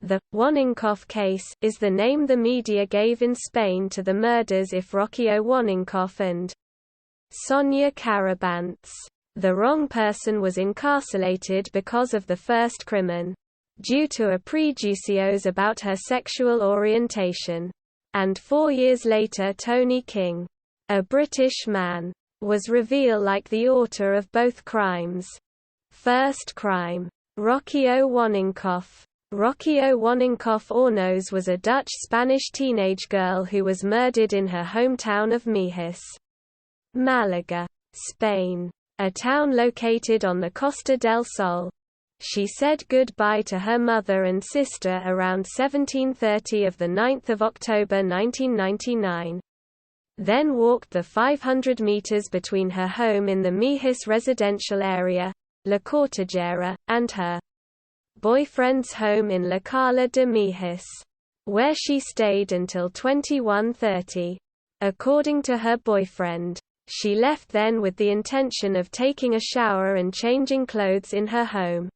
The Wanninkhof case is the name the media gave in Spain to the murders of Rocío Wanninkhof and Sonia Carabance. The wrong person was incarcerated because of the first crimen, due to a prejuicios about her sexual orientation. And 4 years later Tony King, a British man, was revealed like the author of both crimes. First crime. Rocío Wanninkhof. Rocío Wanninkhof-Carabantes was a Dutch-Spanish teenage girl who was murdered in her hometown of Mijas, Málaga, Spain, a town located on the Costa del Sol. She said goodbye to her mother and sister around 17:30 of 9 October 1999. Then walked the 500 meters between her home in the Mijas residential area, La Cortagera, and her boyfriend's home in La Cala de Mijas, where she stayed until 21:30. According to her boyfriend, she left then with the intention of taking a shower and changing clothes in her home,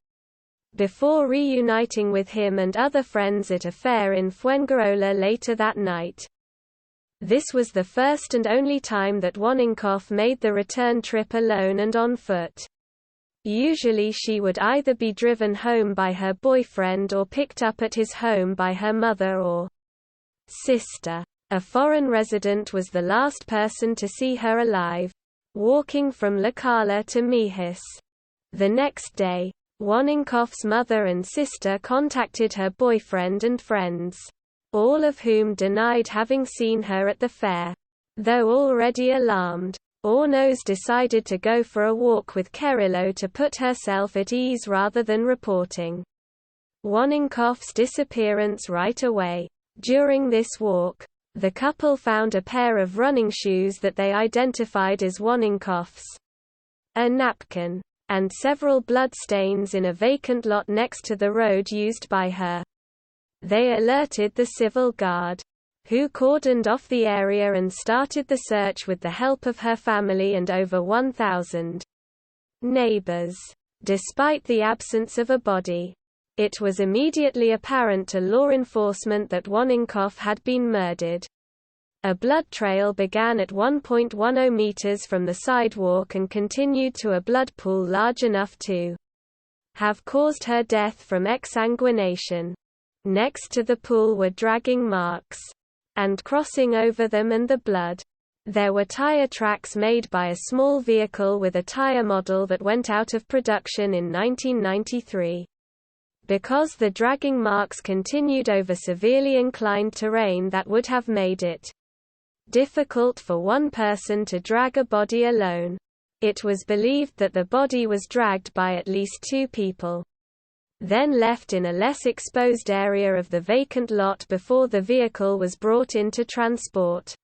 before reuniting with him and other friends at a fair in Fuengirola later that night. This was the first and only time that Wanninkhof made the return trip alone and on foot. Usually she would either be driven home by her boyfriend or picked up at his home by her mother or sister. A foreign resident was the last person to see her alive, walking from La Cala to Mijas. The next day, Wanninkhof's mother and sister contacted her boyfriend and friends, all of whom denied having seen her at the fair. Though already alarmed, Ornos decided to go for a walk with Kerillo to put herself at ease rather than reporting Wanninkhof's disappearance right away. During this walk, the couple found a pair of running shoes that they identified as Wanninkhof's, a napkin, and several blood stains in a vacant lot next to the road used by her. They alerted the civil guard, who cordoned off the area and started the search with the help of her family and over 1,000 neighbors. Despite the absence of a body, it was immediately apparent to law enforcement that Wanninkhof had been murdered. A blood trail began at 1.10 meters from the sidewalk and continued to a blood pool large enough to have caused her death from exsanguination. Next to the pool were dragging marks, and crossing over them and the blood, there were tire tracks made by a small vehicle with a tire model that went out of production in 1993. Because the dragging marks continued over severely inclined terrain that would have made it difficult for one person to drag a body alone, it was believed that the body was dragged by at least 2 people, then left in a less exposed area of the vacant lot before the vehicle was brought in to transport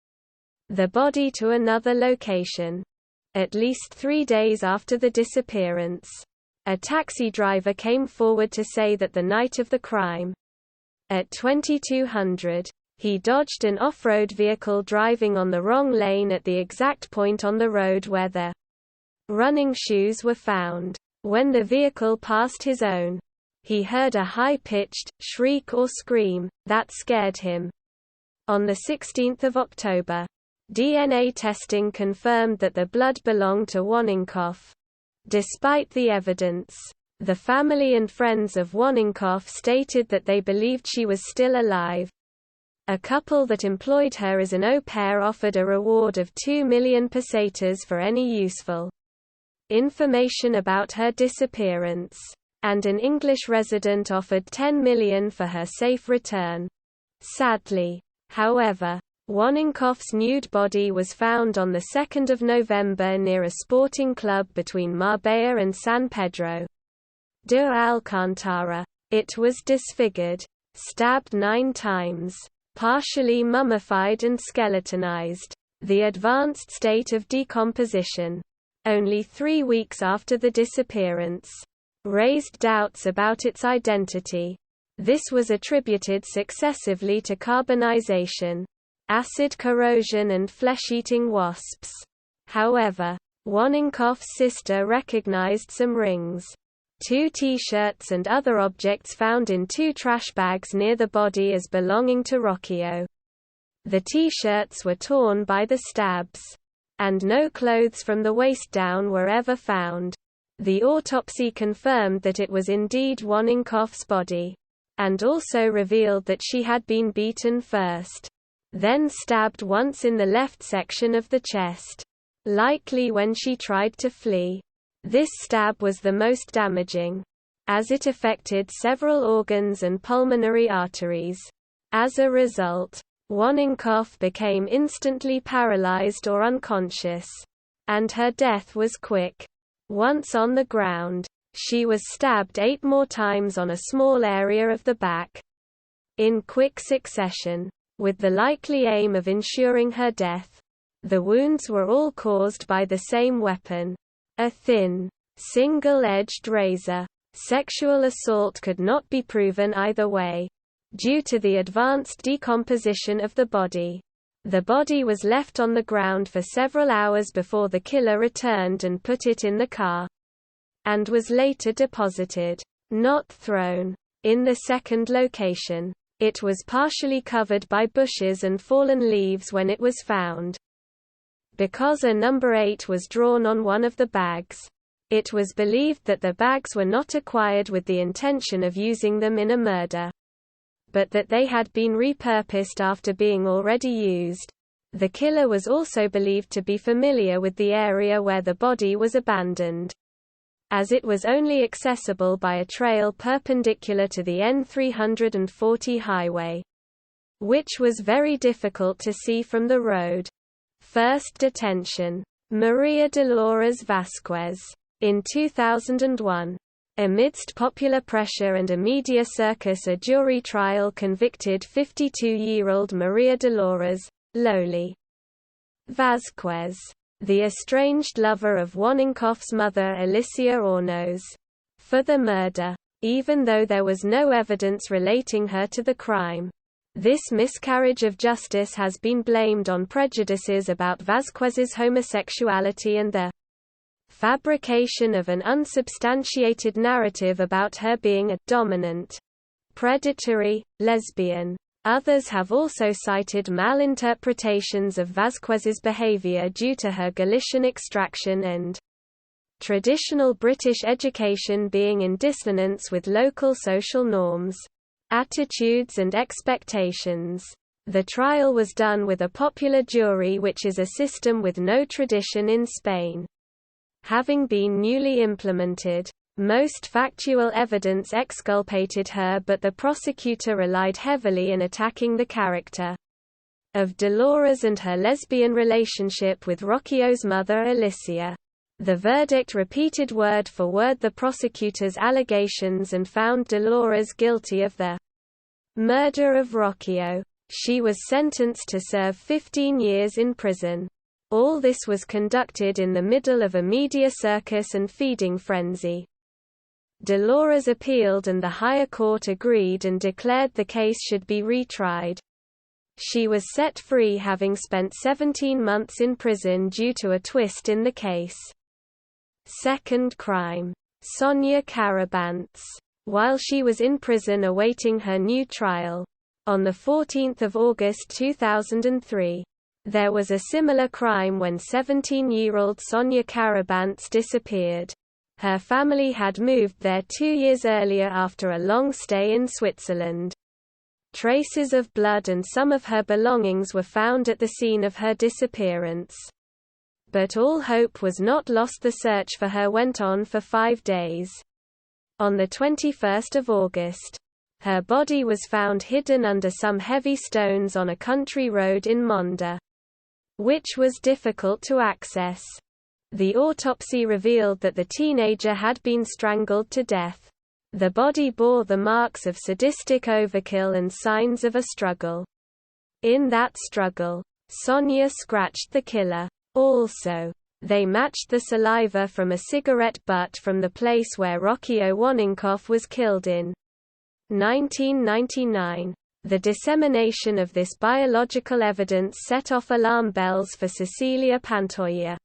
the body to another location. At least 3 days after the disappearance, a taxi driver came forward to say that the night of the crime, at 2200, he dodged an off-road vehicle driving on the wrong lane at the exact point on the road where the running shoes were found. When the vehicle passed his own, he heard a high-pitched shriek or scream that scared him. On 16 October, DNA testing confirmed that the blood belonged to Wanninkhof. Despite the evidence, the family and friends of Wanninkhof stated that they believed she was still alive. A couple that employed her as an au pair offered a reward of 2 million pesetas for any useful information about her disappearance, and an English resident offered 10 million for her safe return. Sadly, however, Wanninkhof's nude body was found on 2 November near a sporting club between Marbella and San Pedro de Alcantara. It was disfigured, stabbed 9 times, partially mummified and skeletonized. The advanced state of decomposition, only 3 weeks after the disappearance, raised doubts about its identity. This was attributed successively to carbonization, acid corrosion and flesh-eating wasps. However, Wanninkhof's sister recognized some rings 2 T-shirts and other objects found in 2 trash bags near the body as belonging to Rocío. The T-shirts were torn by the stabs, and no clothes from the waist down were ever found. The autopsy confirmed that it was indeed Wanninkhof's body, and also revealed that she had been beaten first, then stabbed once in the left section of the chest, likely when she tried to flee. This stab was the most damaging, as it affected several organs and pulmonary arteries. As a result, Wanninkhof became instantly paralyzed or unconscious, and her death was quick. Once on the ground, she was stabbed 8 more times on a small area of the back, in quick succession, with the likely aim of ensuring her death. The wounds were all caused by the same weapon, a thin, single-edged razor. Sexual assault could not be proven either way, due to the advanced decomposition of the body. The body was left on the ground for several hours before the killer returned and put it in the car, and was later deposited, not thrown, in the second location. It was partially covered by bushes and fallen leaves when it was found. Because a number 8 was drawn on one of the bags, it was believed that the bags were not acquired with the intention of using them in a murder, but that they had been repurposed after being already used. The killer was also believed to be familiar with the area where the body was abandoned, as it was only accessible by a trail perpendicular to the N340 highway, which was very difficult to see from the road. First detention. Maria Dolores Vázquez. In 2001. Amidst popular pressure and a media circus, a jury trial convicted 52-year-old Maria Dolores Loli Vázquez, the estranged lover of Wanninkhof's mother Alicia Ornoz, for the murder, even though there was no evidence relating her to the crime. This miscarriage of justice has been blamed on prejudices about Vázquez's homosexuality and the fabrication of an unsubstantiated narrative about her being a dominant, predatory, lesbian. Others have also cited malinterpretations of Vázquez's behavior due to her Galician extraction and traditional British education being in dissonance with local social norms, attitudes and expectations. The trial was done with a popular jury, which is a system with no tradition in Spain. Having been newly implemented, most factual evidence exculpated her, but the prosecutor relied heavily in attacking the character of Dolores and her lesbian relationship with Rocío's mother Alicia. The verdict repeated word for word the prosecutor's allegations and found Dolores guilty of the murder of Rocío. She was sentenced to serve 15 years in prison. All this was conducted in the middle of a media circus and feeding frenzy. Dolores appealed and the higher court agreed and declared the case should be retried. She was set free, having spent 17 months in prison due to a twist in the case. Second crime. Sonia Carabance. While she was in prison awaiting her new trial, on 14 August 2003, there was a similar crime when 17-year-old Sonia Carabance disappeared. Her family had moved there 2 years earlier after a long stay in Switzerland. Traces of blood and some of her belongings were found at the scene of her disappearance. But all hope was not lost. The search for her went on for 5 days. On 21 August, her body was found hidden under some heavy stones on a country road in Monda, which was difficult to access. The autopsy revealed that the teenager had been strangled to death. The body bore the marks of sadistic overkill and signs of a struggle. In that struggle, Sonia scratched the killer. Also, they matched the saliva from a cigarette butt from the place where Rocío Wanninkhof was killed in 1999. The dissemination of this biological evidence set off alarm bells for Cecilia Pantoja.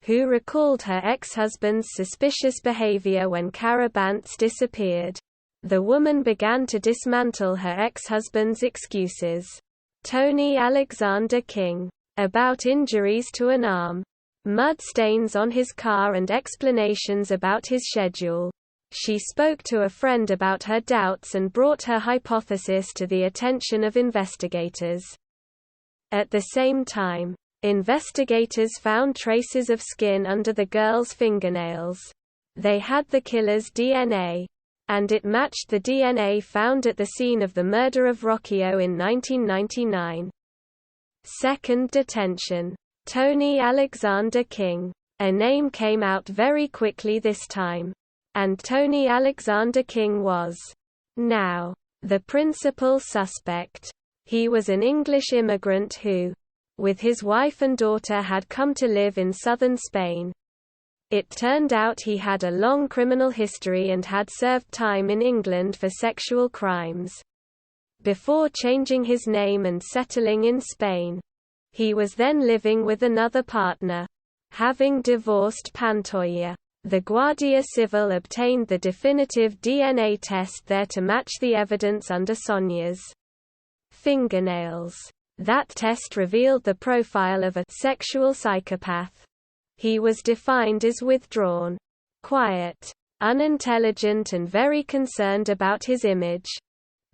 who recalled her ex-husband's suspicious behavior when Carabance disappeared. The woman began to dismantle her ex-husband's excuses. Tony Alexander King. About injuries to an arm. Mud stains on his car and explanations about his schedule. She spoke to a friend about her doubts and brought her hypothesis to the attention of investigators. At the same time, investigators found traces of skin under the girl's fingernails. They had the killer's DNA, and it matched the DNA found at the scene of the murder of Rocío in 1999. Second detention. Tony Alexander King. A name came out very quickly this time. And Tony Alexander King was now the principal suspect. He was an English immigrant who, with his wife and daughter, had come to live in southern Spain. It turned out he had a long criminal history and had served time in England for sexual crimes. Before changing his name and settling in Spain, he was then living with another partner. Having divorced Pantoja, the Guardia Civil obtained the definitive DNA test there to match the evidence under Sonia's fingernails. That test revealed the profile of a sexual psychopath. He was defined as withdrawn, quiet, unintelligent and very concerned about his image.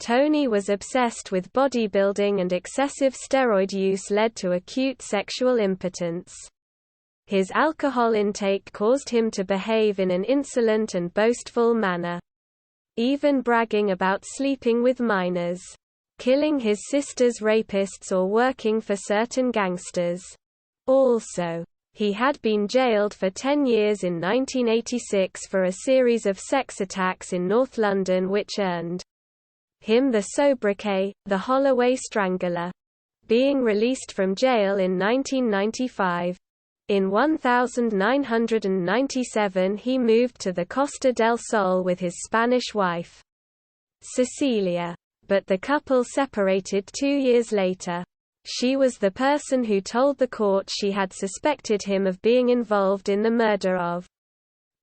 Tony was obsessed with bodybuilding, and excessive steroid use led to acute sexual impotence. His alcohol intake caused him to behave in an insolent and boastful manner, even bragging about sleeping with minors, killing his sister's rapists, or working for certain gangsters. Also, he had been jailed for 10 years in 1986 for a series of sex attacks in North London which earned him the sobriquet, the Holloway Strangler. Being released from jail in 1995. In 1997 he moved to the Costa del Sol with his Spanish wife, Cecilia. But the couple separated 2 years later. She was the person who told the court she had suspected him of being involved in the murder of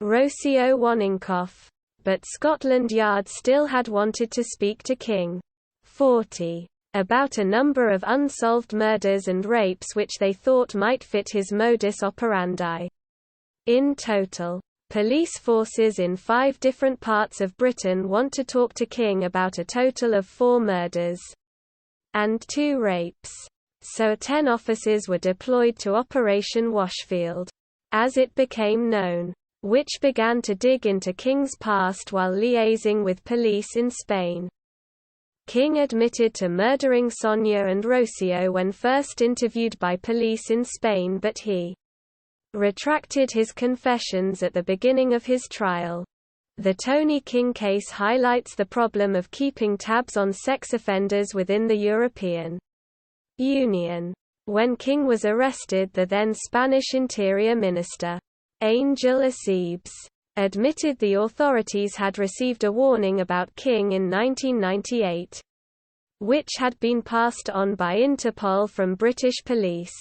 Rocío Wanninkhof. But Scotland Yard still had wanted to speak to King, 40, about a number of unsolved murders and rapes which they thought might fit his modus operandi. In total, police forces in 5 different parts of Britain want to talk to King about a total of 4 murders and 2 rapes. So 10 officers were deployed to Operation Washfield, as it became known, which began to dig into King's past while liaising with police in Spain. King admitted to murdering Sonia and Rocío when first interviewed by police in Spain, but he retracted his confessions at the beginning of his trial. The Tony King case highlights the problem of keeping tabs on sex offenders within the European Union. When King was arrested, the then Spanish Interior Minister, Angel Acebes, admitted the authorities had received a warning about King in 1998, which had been passed on by Interpol from British police.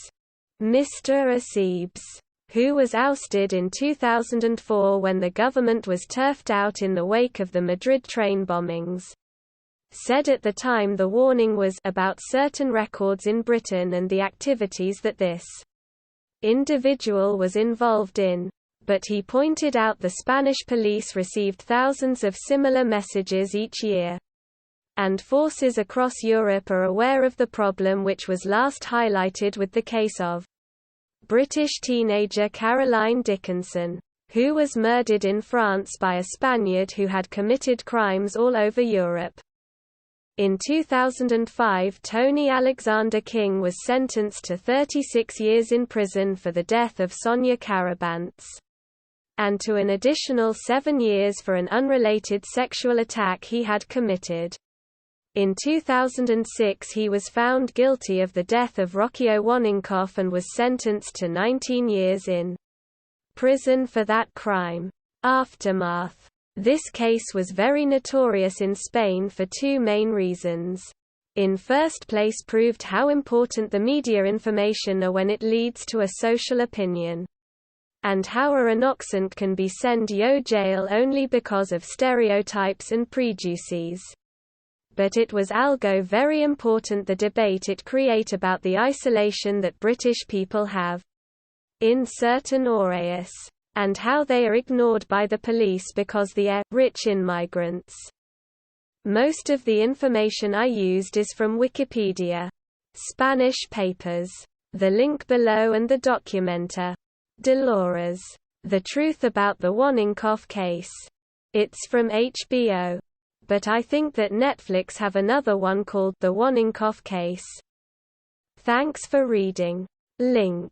Mr. Acebes, who was ousted in 2004 when the government was turfed out in the wake of the Madrid train bombings, said at the time the warning was about certain records in Britain and the activities that this individual was involved in, but he pointed out the Spanish police received thousands of similar messages each year, and forces across Europe are aware of the problem, which was last highlighted with the case of British teenager Caroline Dickinson, who was murdered in France by a Spaniard who had committed crimes all over Europe. In 2005, Tony Alexander King was sentenced to 36 years in prison for the death of Sonia Carabance, and to an additional 7 years for an unrelated sexual attack he had committed. In 2006 he was found guilty of the death of Rocío Wanninkhof and was sentenced to 19 years in prison for that crime. Aftermath. This case was very notorious in Spain for 2 main reasons. In first place, proved how important the media information are when it leads to a social opinion. and how a renoxant can be sent to jail only because of stereotypes and prejudices. But it was algo very important the debate it create about the isolation that British people have in certain areas, and how they are ignored by the police because they are rich immigrants. Most of the information I used is from Wikipedia. Spanish papers. The link below and the documenta. Dolores. The Truth About the Wanninkhof Case. It's from HBO. But I think that Netflix have another one called The Wanninkhof Case. Thanks for reading. Link.